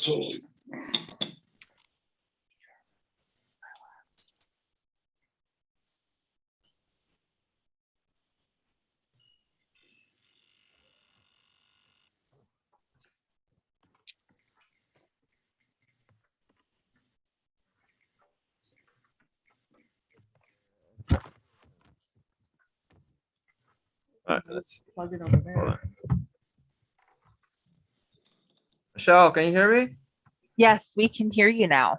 totally. All right, let's Plug it over there. hold on. Michelle, can you hear me? Yes, we can hear you now.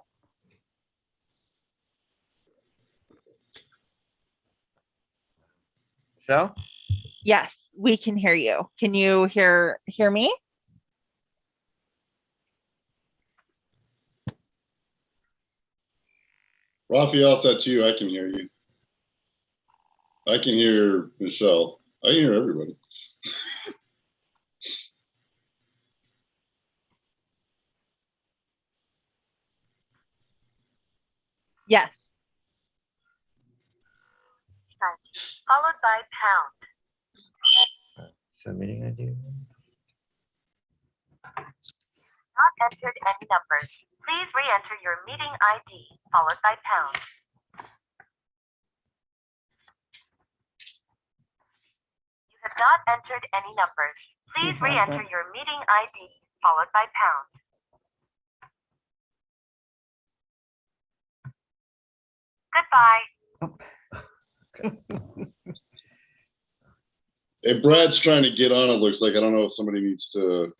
Michelle? Yes, we can hear you. Can you hear me? Raphael, if that's you, I can hear you. I can hear Michelle. I can hear everybody. Yes. Followed by pound. Submitting ID. Not entered any numbers. Please re-enter your meeting ID, followed by pound. You have not entered any numbers. Please re-enter your meeting ID, followed by pound. Goodbye. Hey, Brad's trying to get on, it looks like. I don't know if somebody needs to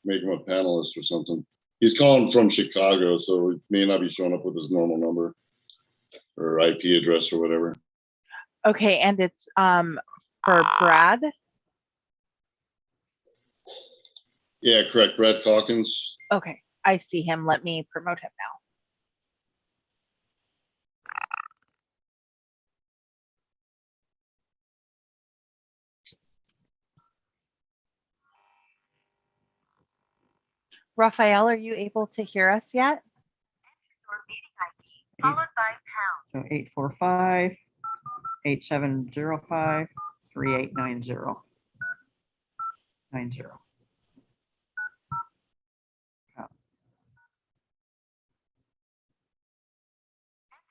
make him a panelist or something. He's calling from Chicago, so he may not be showing up with his normal number or IP address or whatever. Okay, and it's for Brad. Yeah, correct. Brad Calkins. Okay, I see him. Let me promote him now. Raphael, are you able to hear us yet? Your meeting ID, followed by pound. So 845-8705-3890. 90. Enter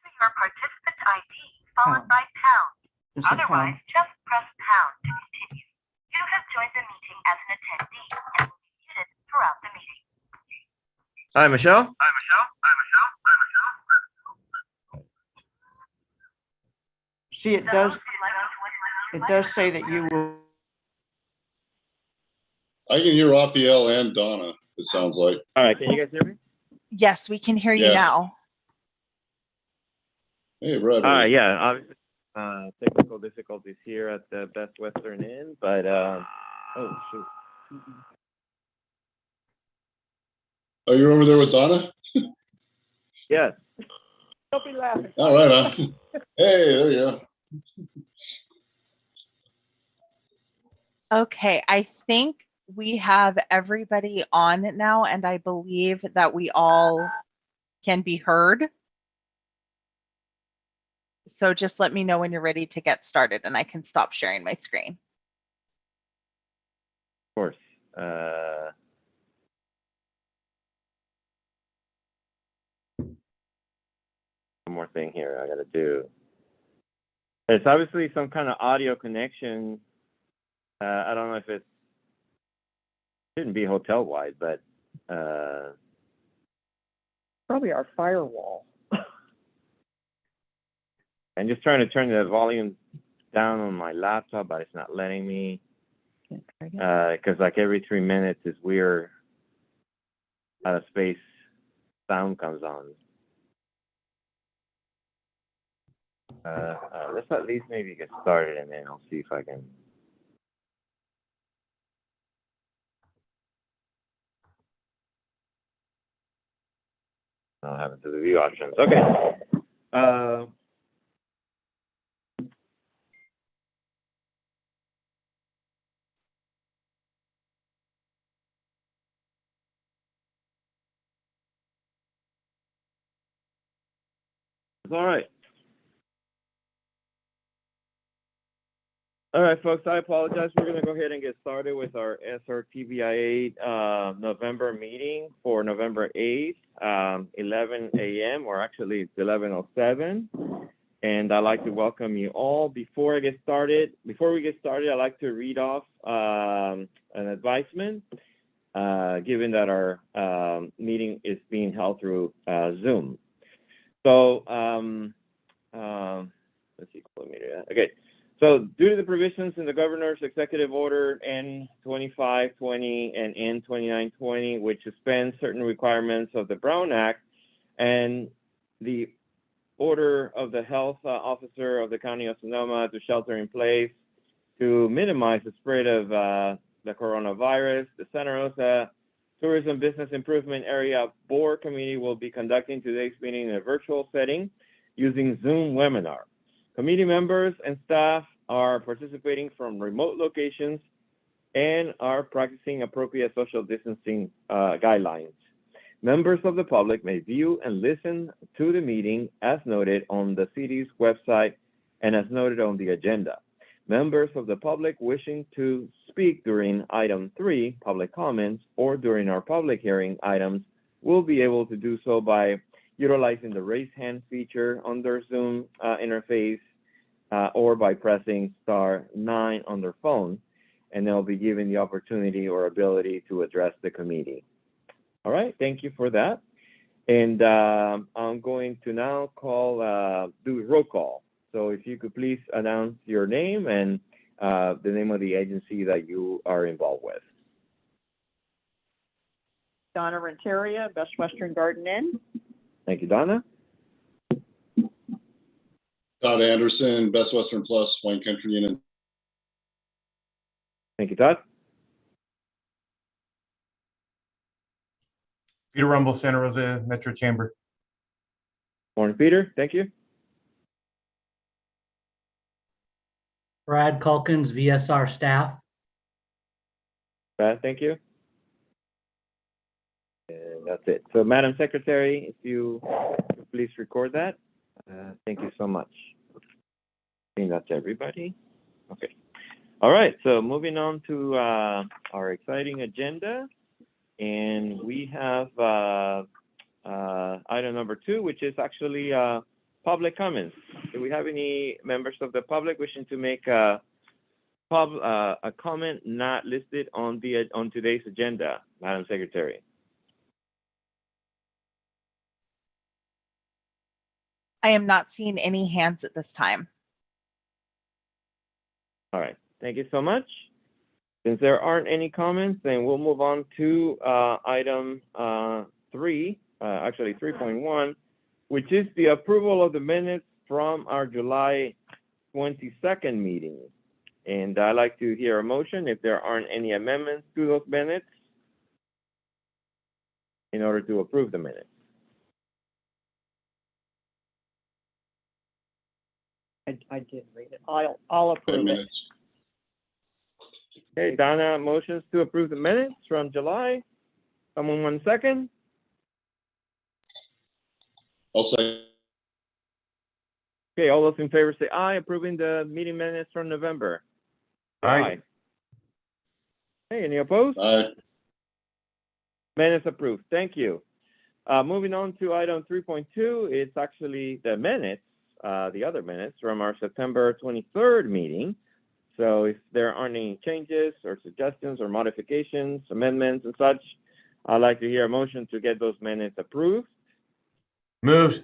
your participant ID, followed by pound. Just a Otherwise, just press pound to continue. You have joined the meeting as an attendee and will be muted throughout the meeting. Hi, Michelle. See, it does say that you will. I can hear Raphael and Donna, it sounds like. All right, can you guys hear me? Yes, we can hear you Yes. now. Hey, Brad. All right, yeah. Obviously, technical difficulties here at the Best Western Inn, but oh shoot. Oh, you're over there with Donna? Yes. Don't be laughing. All right, huh? Hey, there you go. Okay, I think we have everybody on now, and I believe that we all can be heard. So just let me know when you're ready to get started and I can stop sharing my screen. Of course. One more thing here I gotta do. It's obviously some kind of audio connection. I don't know if it shouldn't be hotel wide, but Probably our firewall. I'm just trying to turn the volume down on my laptop, but it's not letting me. Because like every 3 minutes, this weird out of space sound comes on. Let's at least maybe get started, and then I'll see if I can. I'll have it to the view options. Okay. All right. All right, folks, I apologize. We're going to go ahead and get started with our SRTVIA November meeting for November 8th, 11 a.m., or actually it's 11:07. And I'd like to welcome you all. Before we get started, I'd like to read off an advisement, given that our meeting is being held through Zoom. So, let's see, okay. So, due to the provisions in the Governor's Executive Order N2520 and N2920, which suspends certain requirements of the Brown Act, and the order of the health officer of the County of Sonoma to shelter in place to minimize the spread of the coronavirus, the Santa Rosa Tourism Business Improvement Area Board Committee will be conducting today's meeting in a virtual setting using Zoom webinar. Committee members and staff are participating from remote locations and are practicing appropriate social distancing guidelines. Members of the public may view and listen to the meeting as noted on the city's website and as noted on the agenda. Members of the public wishing to speak during item 3, public comments, or during our public hearing items will be able to do so by utilizing the raise hand feature on their Zoom interface or by pressing *9 on their phone, and they'll be given the opportunity or ability to address the committee. All right, thank you for that. And I'm going to now do roll call. So if you could please announce your name and the name of the agency that you are involved with. Donna Renteria, Best Western Garden Inn. Thank you, Donna. Todd Anderson, Best Western Plus, Wine Country Inn. Thank you, Todd. Peter Rumble, Santa Rosa Metro Chamber. Morning, Peter. Thank you. Brad Calkins, VSR staff. Brad, thank you. And that's it. So, Madam Secretary, if you please record that. Thank you so much. I think that's everybody. Okay. All right. So, moving on to our exciting agenda. And we have item number 2, which is actually public comments. Do we have any members of the public wishing to make a comment not listed on today's agenda, Madam Secretary? I am not seeing any hands at this time. All right. Thank you so much. Since there aren't any comments, then we'll move on to item 3, actually 3.1, which is the approval of the minutes from our July 22nd meeting. And I'd like to hear a motion if there aren't any amendments to those minutes in order to approve the minutes. I did read it. I'll approve 10 it. minutes. Okay, Donna, motions to approve the minutes from July. Someone 1 second. I'll say. Okay, all those in favor say aye, approving the meeting minutes from November. Say Aye. Hey, any opposed? Aye. Minutes approved. Thank you. Moving on to item 3.2, it's actually the minutes, the other minutes from our September 23rd meeting. So if there aren't any changes or suggestions or modifications, amendments and such, I'd like to hear a motion to get those minutes approved. Moved.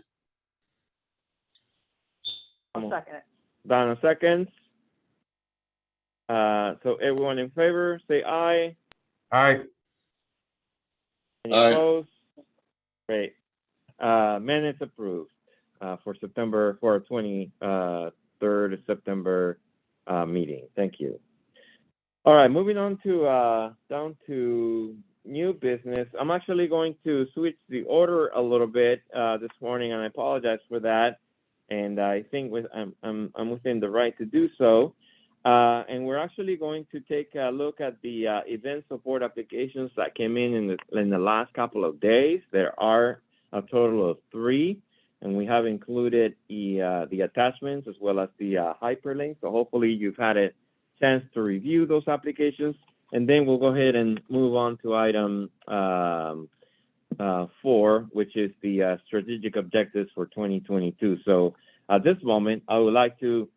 I'll second it. Donna seconds. So everyone in favor, say aye. Aye. Any Aye. opposed? Great. Minutes approved for 23rd September meeting. Thank you. All right, moving on to down to new business. I'm actually going to switch the order a little bit this morning, and I apologize for that. And I think I'm within the right to do so. And we're actually going to take a look at the event support applications that came in the last couple of days. There are a total of 3, and we have included the attachments as well as the hyperlink. So hopefully you've had chance to review those applications, and then we'll go ahead and move on to item 4, which is the strategic objectives for 2022. So at this moment, I would like to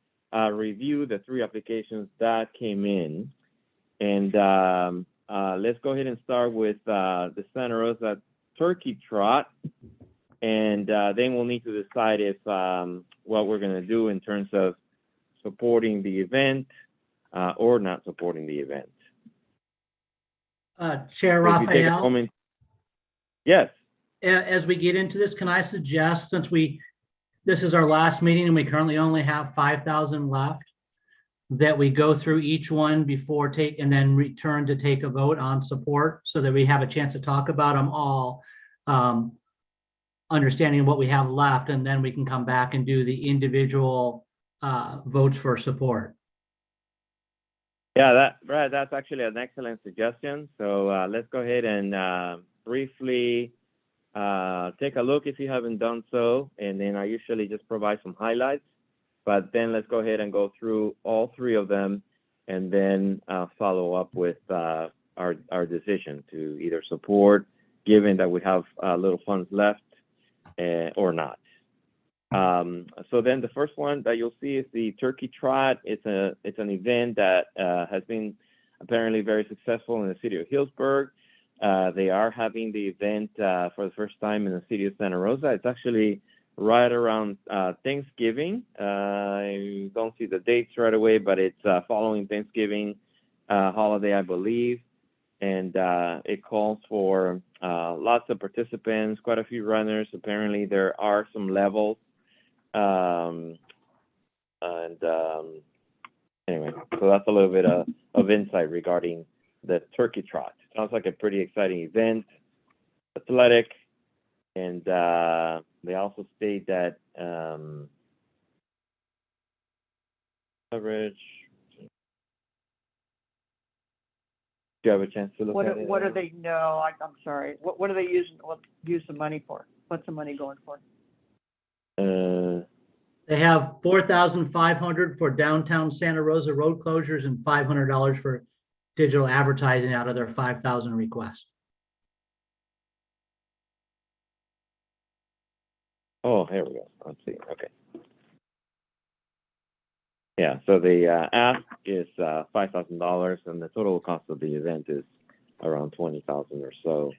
review the 3 applications that came in, and let's go ahead and start with the Santa Rosa Turkey Trot, and then we'll need to decide if what we're going to do in terms of supporting the event or not supporting the event. Chair So if you take a Raphael, moment- Yes. as we get into this, can I suggest, since this is our last meeting and we currently only have 5,000 left, that we go through each one before and then return to take a vote on support so that we have a chance to talk about them all, understanding what we have left, and then we can come back and do the individual votes for support. Yeah, Brad, that's actually an excellent suggestion. So let's go ahead and briefly take a look if you haven't done so, and then I usually just provide some highlights, but then let's go ahead and go through all 3 of them, and then follow up with our decision to either support, given that we have little funds left, or not. So then the first one that you'll see is the Turkey Trot. It's an event that has been apparently very successful in the city of Hillsburg. They are having the event for the first time in the city of Santa Rosa. It's actually right around Thanksgiving. I don't see the dates right away, but it's following Thanksgiving holiday, I believe. And it calls for lots of participants, quite a few runners. Apparently, there are some levels. Anyway, so that's a little bit of insight regarding the Turkey Trot. Sounds like a pretty exciting event, athletic, and they also state that coverage. Do you have a chance to look at it? What are they? No, I'm sorry. What are they using? Use the money for? What's the money going for? They have $4,500 for downtown Santa Rosa road closures and $500 for digital advertising out of their 5,000 requests. Oh, here we go. Let's see. Okay. Yeah, so the ask is $5,000, and the total cost of the event is around $20,000 or so.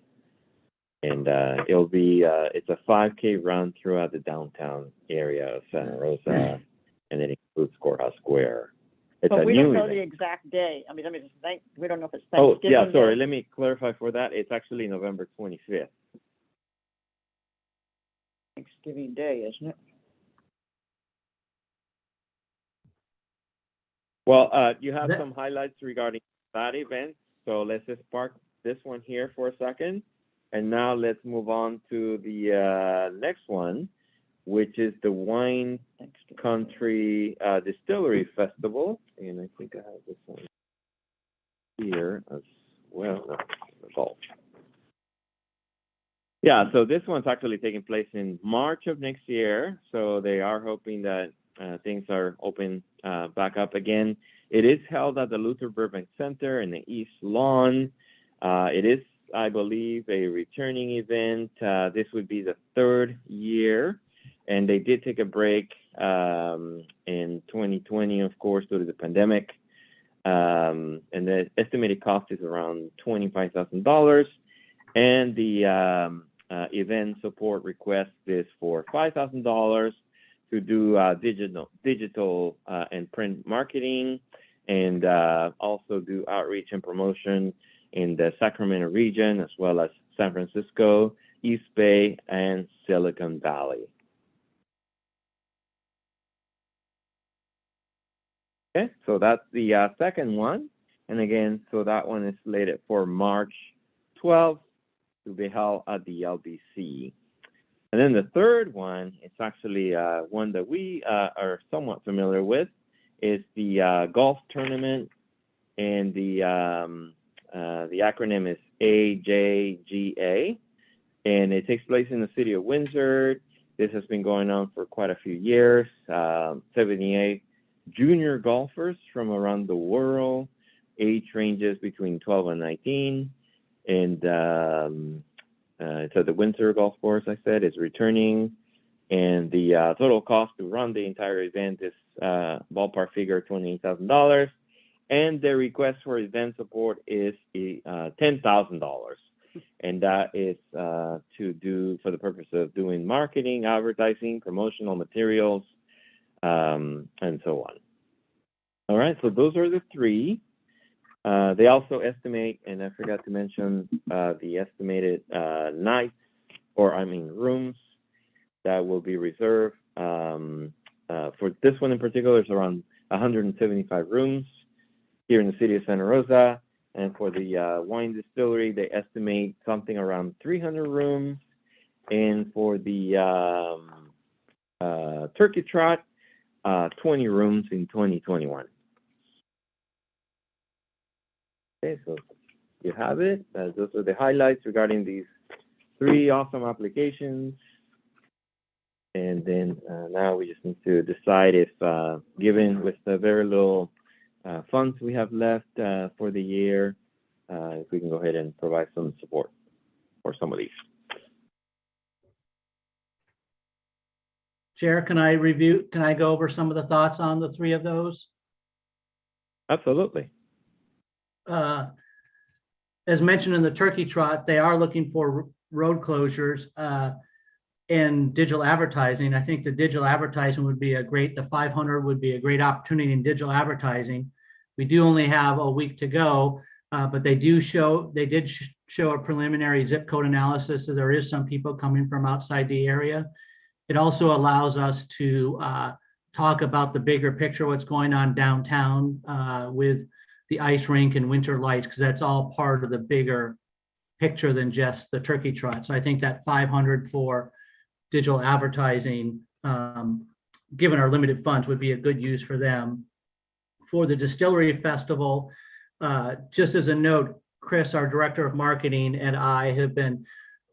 And it'll be it's a 5K run throughout the downtown area of Santa Rosa, and it includes Courthouse Square. It's But a we new don't know event. the exact day. I mean, we don't know if it's Oh, Thanksgiving. yeah, sorry. Day. Let me clarify for that. It's actually November 25th. Thanksgiving Day, isn't it? Well, you have some highlights regarding that event. So let's just park this one here for a second. And now let's move on to the next one, which is the Wine Country Distillery Festival. And I think I have this one here as well. No, the golf. Yeah, so this one's actually taking place in March of next year. So they are hoping that things are open back up again. It is held at the Luther Burbank Center in the East Lawn. It is, I believe, a returning event. This would be the 3rd year, and they did take a break in 2020, of course, due to the pandemic. And the estimated cost is around $25,000, and the event support request is for $5,000 to do digital and print marketing, and also do outreach and promotion in the Sacramento region, as well as San Francisco, East Bay, and Silicon Valley. Okay, so that's the second one. And again, so that one is slated for March 12th to be held at the LBC. And then the third one, it's actually one that we are somewhat familiar with, is the golf tournament, and the acronym is AJGA, and it takes place in the city of Windsor. This has been going on for quite a few years. 78 junior golfers from around the world, age ranges between 12 and 19. And so the Windsor Golf Course, I said, is returning. And the total cost to run the entire event is ballpark figure $28,000. And the request for event support is $10,000. And that is to do for the purpose of doing marketing, advertising, promotional materials, and so on. All right, so those are the three. They also estimate, and I forgot to mention the estimated nights, rooms that will be reserved. For this one in particular, it's around 175 rooms here in the city of Santa Rosa. And for the wine distillery, they estimate something around 300 rooms. And for the turkey trot, 20 rooms in 2021. Okay, so you have it. Those are the highlights regarding these three awesome applications. And then now we just need to decide if, given with the very little funds we have left for the year, if we can go ahead and provide some support for some of these. Chair, can I go over some of the thoughts on the three of those? Absolutely. As mentioned in the turkey trot, they are looking for road closures and digital advertising. I think the digital advertising would be the 500 would be a great opportunity in digital advertising. We do only have a week to go, but they did show a preliminary zip code analysis. So there is some people coming from outside the area. It also allows us to talk about the bigger picture, what's going on downtown with the ice rink and winter lights, because that's all part of the bigger picture than just the turkey trot. So I think that 500 for digital advertising, given our limited funds, would be a good use for them. For the Distillery Festival, just as a note, Chris, our director of marketing, and I have been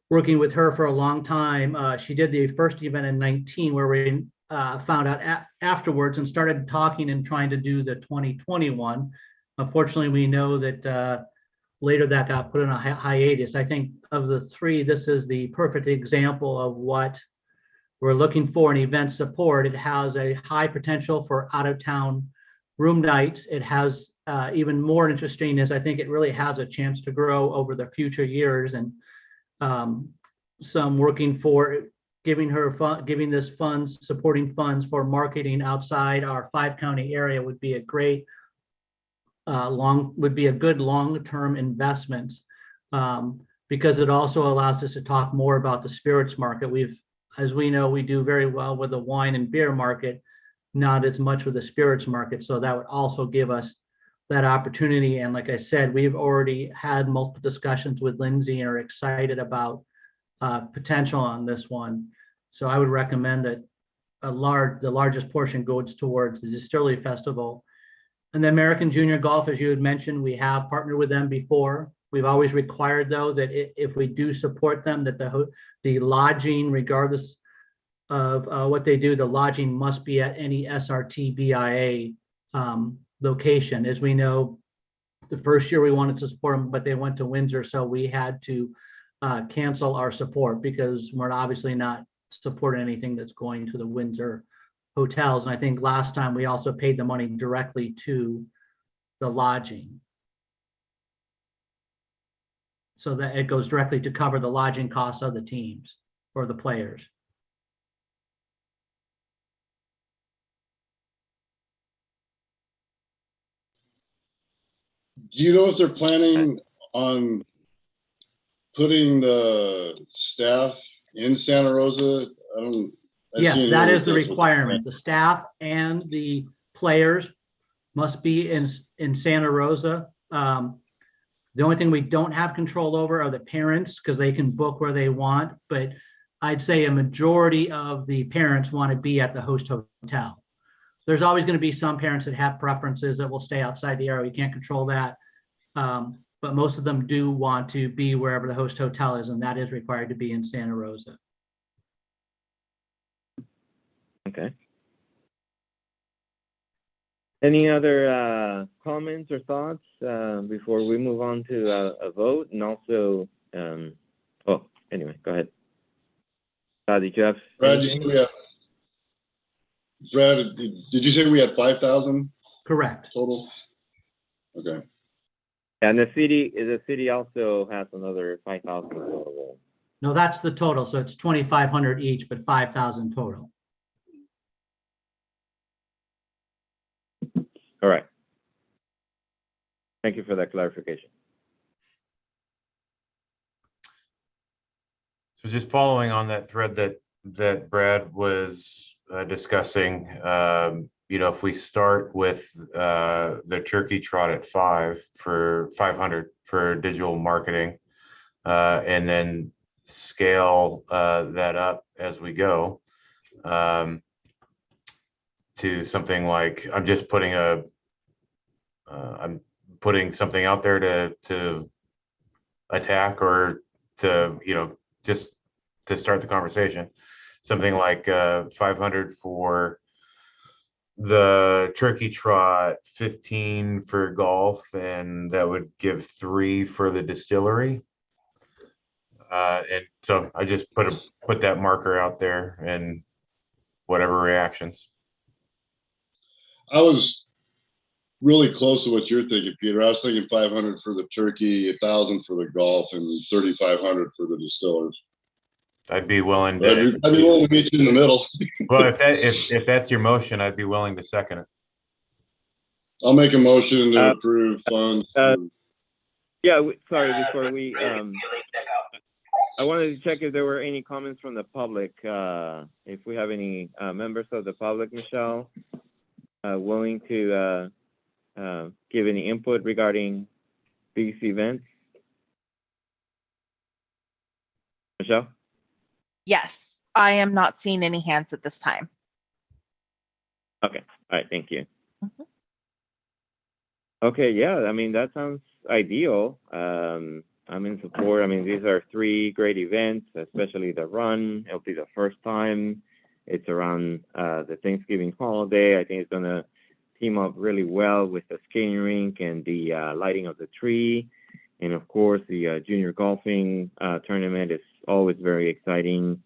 working with her for a long time. She did the first event in 19, where we found out afterwards and started talking and trying to do the 2021. Unfortunately, we know that later that got put in a hiatus. I think of the three, this is the perfect example of what we're looking for in event support. It has a high potential for out-of-town room nights. It has even more interesting is I think it really has a chance to grow over the future years, and some working for giving this funds, supporting funds for marketing outside our 5-county area would be a great good long-term investment, because it also allows us to talk more about the spirits market. As we know, we do very well with the wine and beer market, not as much with the spirits market. So that would also give us that opportunity. And like I said, we've already had multiple discussions with Lindsay and are excited about potential on this one. So I would recommend that the largest portion goes towards the Distillery Festival. And the American Junior Golf, as you had mentioned, we have partnered with them before. We've always required, though, that if we do support them, that the lodging, regardless of what they do, the lodging must be at any SRT BIA location. As we know, the first year we wanted to support them, but they went to Windsor, so we had to cancel our support because we're obviously not supporting anything that's going to the Windsor hotels. And I think last time we also paid the money directly to the lodging, so that it goes directly to cover the lodging costs of the teams or the players. Do you know if they're planning on putting the staff in Santa Rosa? Yes, that is the requirement. The staff and the players must be in Santa Rosa. The only thing we don't have control over are the parents, because they can book where they want. But I'd say a majority of the parents want to be at the host hotel. There's always going to be some parents that have preferences that will stay outside the area. We can't control that. But most of them do want to be wherever the host hotel is, and that is required to be in Santa Rosa. Okay. Any other comments or thoughts before we move on to a vote? And also, oh, anyway, go ahead. Did you have Brad, anything? did you say we had 5,000 Correct. total? Okay. And the city also has another 5,000 total. No, that's the total. So it's 2,500 each, but 5,000 total. All right. Thank you for that clarification. So just following on that thread that Brad was discussing, if we start with the turkey trot at 500 for digital marketing, and then scale that up as we go to something like, I'm putting something out there to attack or to, just to start the conversation. Something like 500 for the turkey trot, 15 for golf, and that would give 3 for the distillery. And so I just put that marker out there and whatever reactions. I was really close to what you're thinking, Peter. I was thinking 500 for the turkey, 1,000 for the golf, and 3,500 for the distillers. I'd be willing But to. I'd be willing to meet you in the middle. Well, if that's your motion, I'd be willing to second it. I'll make a motion to approve funds. Yeah, sorry, before we, I wanted to check if there were any comments from the public. If we have any members of the public, Michelle, willing to give any input regarding these events? Michelle? Yes, I am not seeing any hands at this time. Okay, all right, thank you. Mhm. Okay, yeah, I mean, that sounds ideal. I'm in support. I mean, these are 3 great events, especially the run. It'll be the first time. It's around the Thanksgiving holiday. I think it's going to team up really well with the skating rink and the lighting of the tree. And of course, the junior golfing tournament is always very exciting.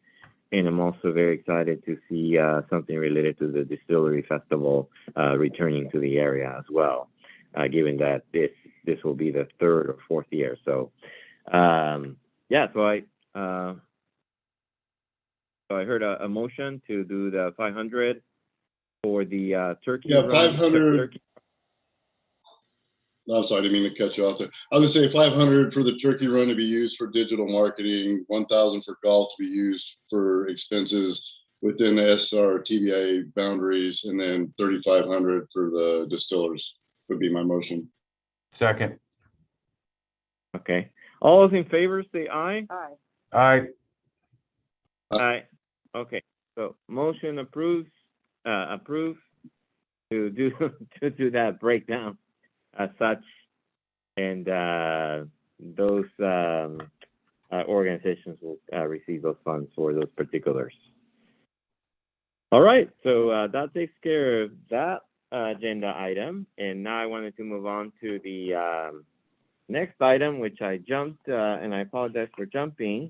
And I'm also very excited to see something related to the Distillery Festival returning to the area as well, given that this will be the 3rd or 4th year. So, yeah, so I heard a motion to do the 500 for the turkey. Yeah, run. 500. No, I'm sorry, I didn't mean to cut you off there. I was gonna say 500 for the turkey run to be used for digital marketing, 1,000 for golf to be used for expenses within the SR TBA boundaries, and then 3,500 for the distillers would be my motion. Second. Okay. All those in favor say aye. Aye. Aye. Aye. Okay. So motion approved to do to do that breakdown as such, and those organizations will receive those funds for those particulars. All right. So that takes care of that agenda item, and now I wanted to move on to the next item, which I jumped, and I apologize for jumping,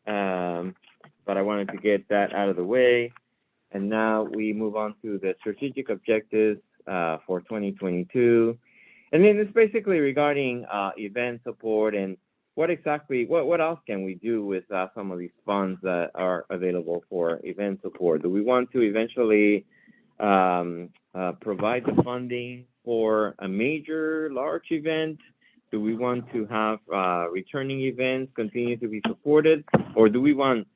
but I wanted to get that out of the way. And now we move on to the strategic objectives for 2022. And then it's basically regarding event support and what else can we do with some of these funds that are available for event support? Do we want to eventually provide the funding for a major, large event? Do we want to have returning events continue to be supported? Or do we want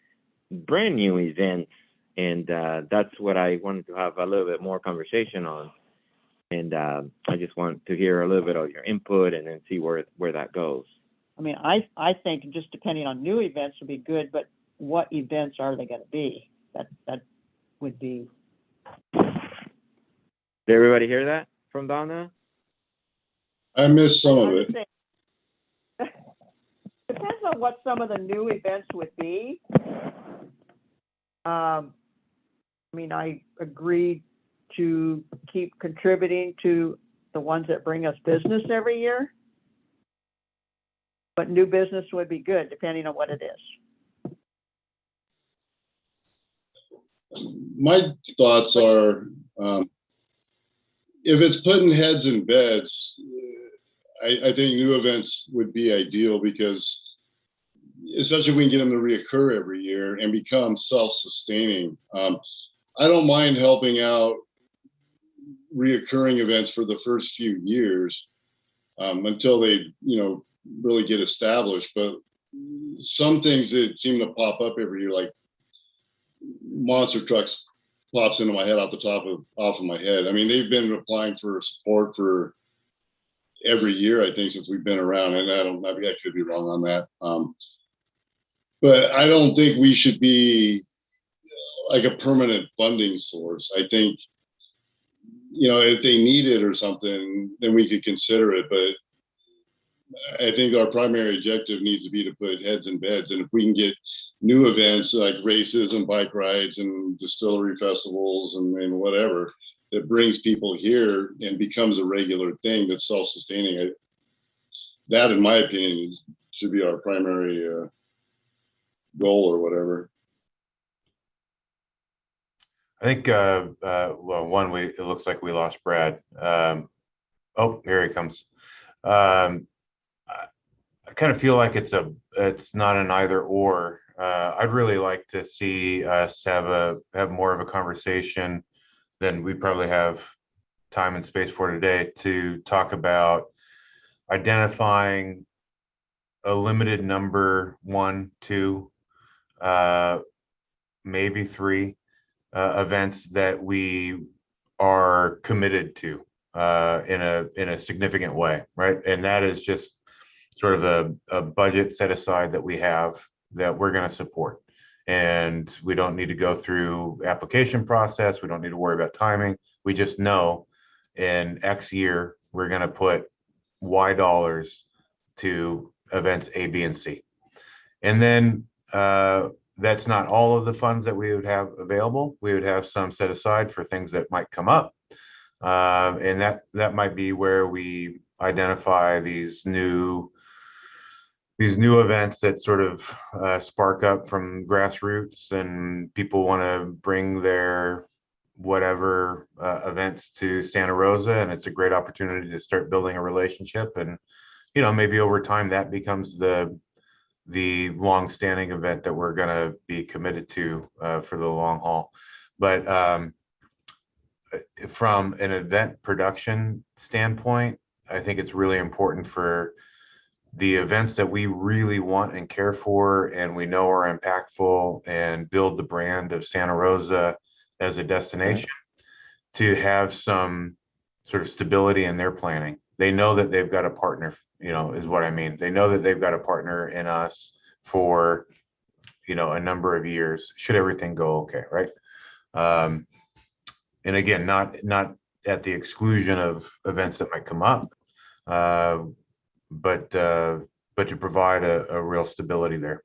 brand new events? And that's what I wanted to have a little bit more conversation on. And I just want to hear a little bit of your input and then see where that goes. I mean, I think just depending on new events would be good, but what events are they going to be? That would be. Did everybody hear that from Donna? I missed some of it. Depends on what some of the new events would be. I mean, I agreed to keep contributing to the ones that bring us business every year. But new business would be good, depending on what it is. My thoughts are, if it's putting heads in beds, I think new events would be ideal, because especially if we can get them to reoccur every year and become self-sustaining. I don't mind helping out reoccurring events for the first few years, until they, really get established. But some things that seem to pop up every year, like monster trucks, pops into my head off of my head. I mean, they've been applying for support for every year, I think, since we've been around, and I could be wrong on that. But I don't think we should be like a permanent funding source. I think, if they need it or something, then we could consider it. But I think our primary objective needs to be to put heads in beds. And if we can get new events like races and bike rides and distillery festivals and whatever, that brings people here and becomes a regular thing that's self-sustaining, that, in my opinion, should be our primary goal or whatever. I think, well, it looks like we lost Brad. Oh, here he comes. I kind of feel like it's not an either or. I'd really like to see us have more of a conversation than we probably have time and space for today, to talk about identifying a limited number, 1, 2, maybe 3 events that we are committed to in a significant way, right? And that is just sort of a budget set aside that we have that we're going to support. And we don't need to go through application process. We don't need to worry about timing. We just know in X year, we're going to put Y dollars to events A, B, and C. And then that's not all of the funds that we would have available. We would have some set aside for things that might come up. And that might be where we identify these new events that sort of spark up from grassroots, and people want to bring their whatever events to Santa Rosa, and it's a great opportunity to start building a relationship. And maybe over time that becomes the long-standing event that we're going to be committed to for the long haul. But from an event production standpoint, I think it's really important for the events that we really want and care for, and we know are impactful and build the brand of Santa Rosa as a destination, to have some sort of stability in their planning. They know that they've got a partner, is what I mean. They know that they've got a partner in us for, a number of years, should everything go okay, right? And again, not at the exclusion of events that might come up, but to provide a real stability there.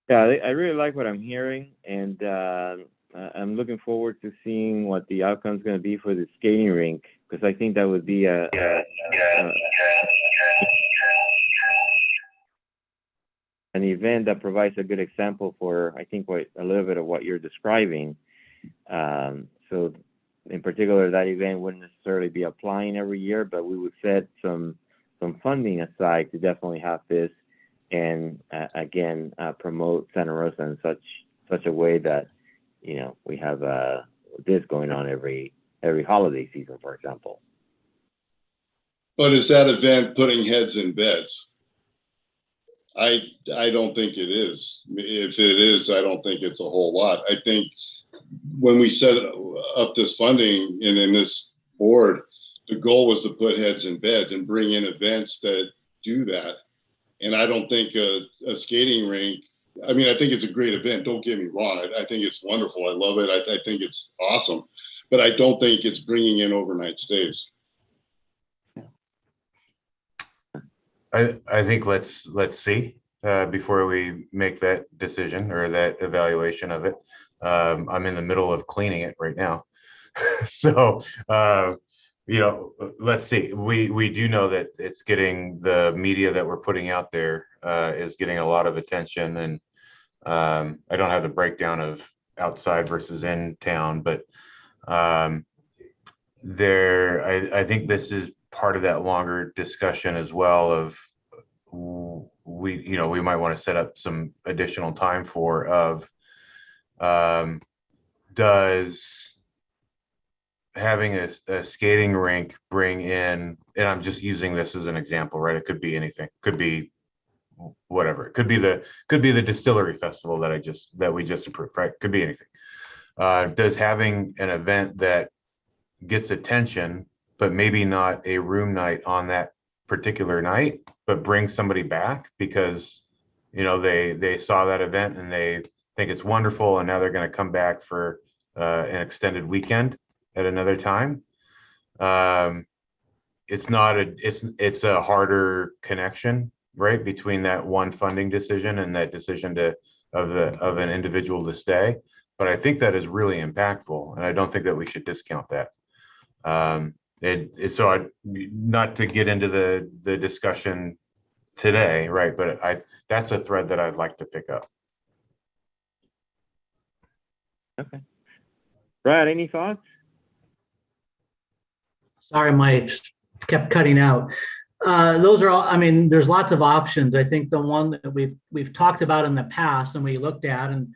Yeah, I really like what I'm hearing, and I'm looking forward to seeing what the outcome is going to be for the skating rink, because I think that would be an event that provides a good example for, I think, a little bit of what you're describing. So in particular, that event wouldn't necessarily be applying every year, but we would set some funding aside to definitely have this, and again, promote Santa Rosa in such a way that we have this going on every holiday season, for example. But is that event putting heads in beds? I don't think it is. If it is, I don't think it's a whole lot. I think when we set up this funding and in this board, the goal was to put heads in beds and bring in events that do that. And I don't think a skating rink, I mean, I think it's a great event. Don't get me wrong. I think it's wonderful. I love it. I think it's awesome. But I don't think it's bringing in overnight stays. I think let's see before we make that decision or that evaluation of it. I'm in the middle of cleaning it right now. So, let's see. We do know that it's getting, the media that we're putting out there is getting a lot of attention, and I don't have the breakdown of outside versus in town, but I think this is part of that longer discussion as well of we might want to set up some additional time does having a skating rink bring in, and I'm just using this as an example, right? It could be anything, could be whatever. It could be the Distillery Festival that we just approved, right? Could be anything. Does having an event that gets attention, but maybe not a room night on that particular night, but bring somebody back because they saw that event and they think it's wonderful, and now they're going to come back for an extended weekend at another time. It's a harder connection, right, between that one funding decision and that decision of an individual to stay. But I think that is really impactful, and I don't think that we should discount that. Not to get into the discussion today, right? But that's a thread that I'd like to pick up. Okay. Brad, any thoughts? Sorry, Mike kept cutting out. Those are all, I mean, there's lots of options. I think the one that we've talked about in the past and we looked at, and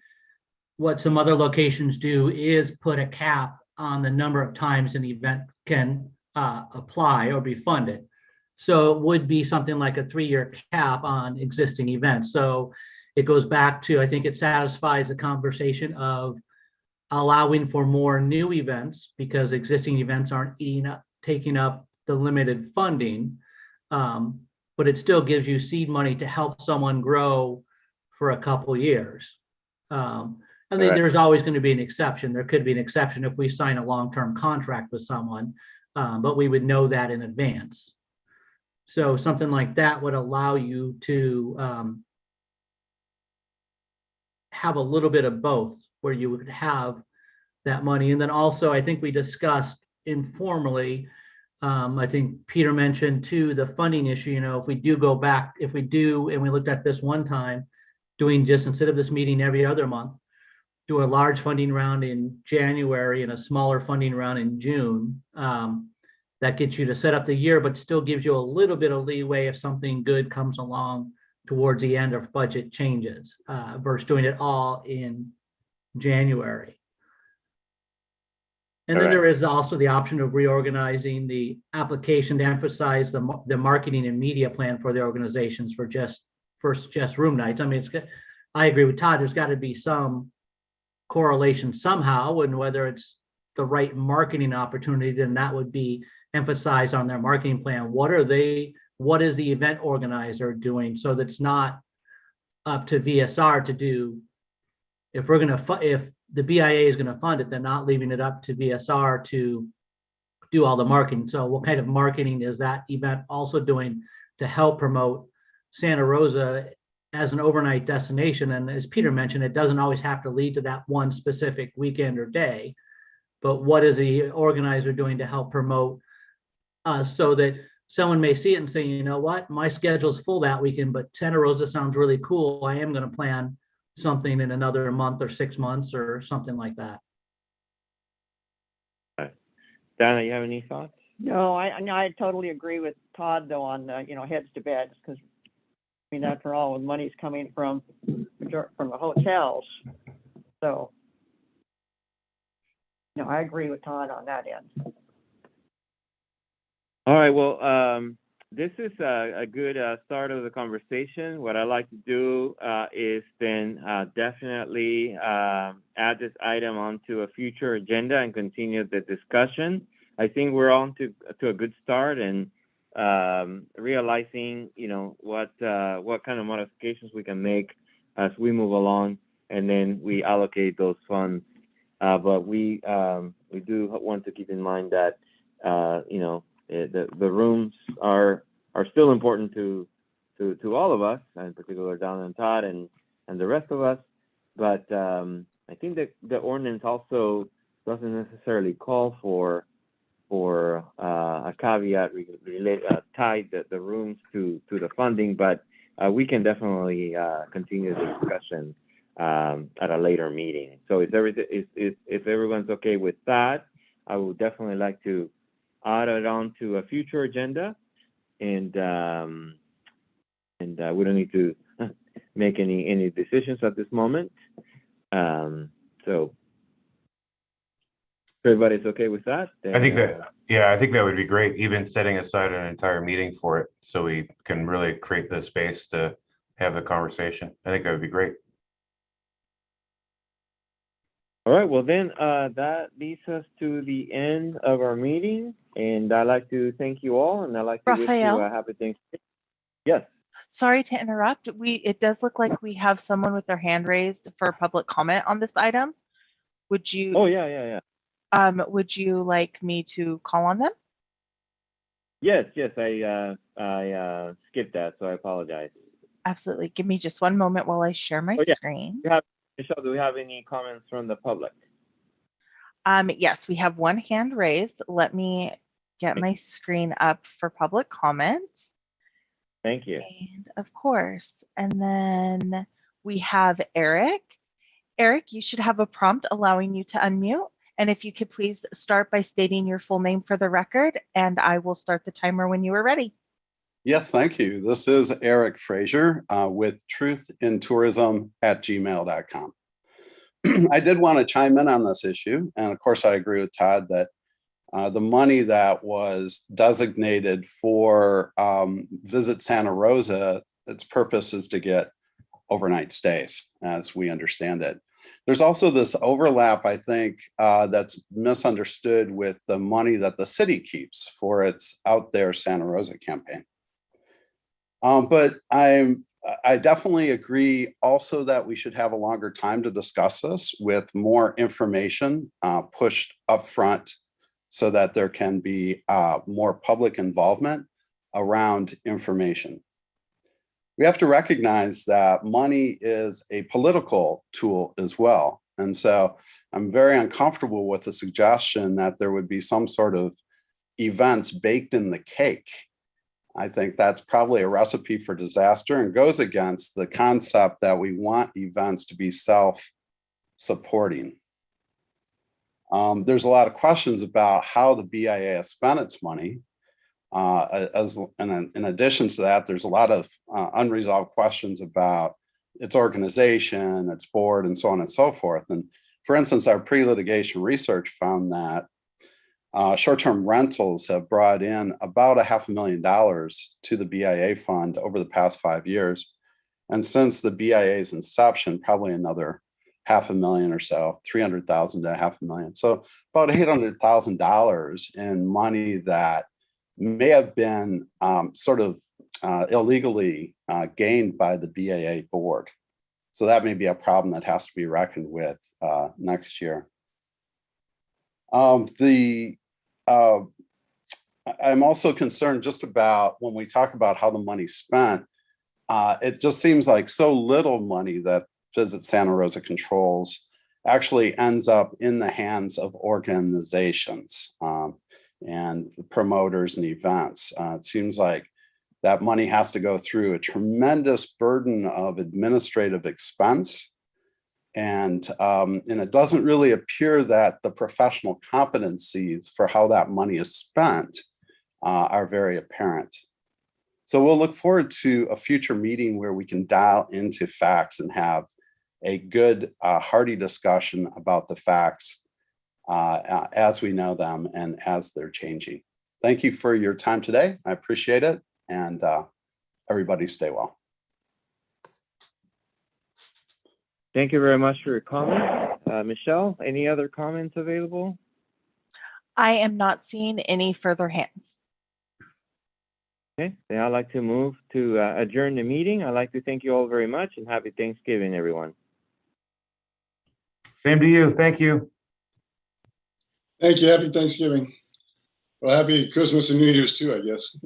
what some other locations do is put a cap on the number of times an event can apply or be funded. So it would be something like a 3-year cap on existing events. So it goes back to, I think it satisfies the conversation of allowing for more new events because existing events aren't taking up the limited funding, but it still gives you seed money to help someone grow for a couple years. I think there's always going to be an exception. There could be an exception if we sign a long-term contract with someone, but we would know that in advance. So something like that would allow you to have a little bit of both, where you would have that money. And then also, I think we discussed informally, I think Peter mentioned too, the funding issue. If we do go back, and we looked at this one time, doing just, instead of this meeting every other month, do a large funding round in January and a smaller funding round in June. That gets you to set up the year, but still gives you a little bit of leeway if something good comes along towards the end of budget changes, versus doing it all in January. And then there is also the option of reorganizing the application to emphasize the marketing and media plan for the organizations for just room nights. I mean, I agree with Todd, there's got to be some correlation somehow, and whether it's the right marketing opportunity, then that would be emphasized on their marketing plan. What is the event organizer doing, so that it's not up to VSR to do. If the BIA is going to fund it, they're not leaving it up to VSR to do all the marketing. So what kind of marketing is that event also doing to help promote Santa Rosa as an overnight destination? And as Peter mentioned, it doesn't always have to lead to that one specific weekend or day, but what is the organizer doing to help promote so that someone may see it and say, you know what, my schedule's full that weekend, but Santa Rosa sounds really cool. I am going to plan something in another month or 6 months or something like that. Donna, you have any thoughts? No, I totally agree with Todd though on heads to beds, because I mean, after all, the money's coming from the hotels. So no, I agree with Todd on that end. All right, well, this is a good start of the conversation. What I like to do is then definitely add this item onto a future agenda and continue the discussion. I think we're on to a good start, and realizing, what kind of modifications we can make as we move along, and then we allocate those funds. But we do want to keep in mind that, the rooms are still important to all of us, and in particular Donna and Todd and the rest of us. But I think that the ordinance also doesn't necessarily call for a caveat tied the rooms to the funding, but we can definitely continue the discussion at a later meeting. So if everyone's okay with that, I would definitely like to add it on to a future agenda, and we don't need to make any decisions at this moment. So if everybody's okay with that, then, I think that would be great, even setting aside an entire meeting for it, so we can really create the space to have the conversation. I think that would be great. all right. Well, then that leads us to the end of our meeting, and I'd like to thank you all, and I'd like to wish you Raphael? a happy Thanksgiving. Yes. Sorry to interrupt. It does look like we have someone with their hand raised for public comment on this item. Would you? Oh yeah. Would you like me to call on them? Yes. I skipped that, so I apologize. Absolutely. Give me just one moment while I share my Oh, yeah. screen. Michelle, do we have any comments from the public? Yes, we have one hand raised. Let me get my screen up for public comment. Thank you. And of course, and then we have Eric. Eric, you should have a prompt allowing you to unmute. And if you could please start by stating your full name for the record, and I will start the timer when you are ready. Yes, thank you. This is Eric Frazier with truthinTourism@gmail.com. I did want to chime in on this issue. And of course, I agree with Todd that the money that was designated for Visit Santa Rosa, its purpose is to get overnight stays, as we understand it. There's also this overlap, I think, that's misunderstood with the money that the city keeps for its Out There Santa Rosa campaign. But I definitely agree also that we should have a longer time to discuss this with more information pushed up front so that there can be more public involvement around information. We have to recognize that money is a political tool as well. And so I'm very uncomfortable with the suggestion that there would be some sort of events baked in the cake. I think that's probably a recipe for disaster and goes against the concept that we want events to be self-supporting. There's a lot of questions about how the BIA has spent its money. In addition to that, there's a lot of unresolved questions about its organization, its board, and so on and so forth. And for instance, our pre-litigation research found that short-term rentals have brought in about $500,000 to the BIA fund over the past 5 years. And since the BIA's inception, probably another $500,000 or so, $300,000 to $500,000. So about $800,000 in money that may have been illegally gained by the BIA board. So that may be a problem that has to be reckoned with next year. I'm also concerned just about when we talk about how the money's spent, it just seems like so little money that Visit Santa Rosa controls actually ends up in the hands of organizations and promoters and events. It seems like that money has to go through a tremendous burden of administrative expense. And it doesn't really appear that the professional competencies for how that money is spent are very apparent. So we'll look forward to a future meeting where we can dial into facts and have a good, hearty discussion about the facts as we know them and as they're changing. Thank you for your time today. I appreciate it. And everybody stay well. Thank you very much for your comment. Michelle, any other comments available? I am not seeing any further hands. Okay, then I'd like to move to adjourn the meeting. I'd like to thank you all very much and happy Thanksgiving, everyone. Same to you. Thank you. Thank you. Happy Thanksgiving. Well, happy Christmas and New Year's too, I guess.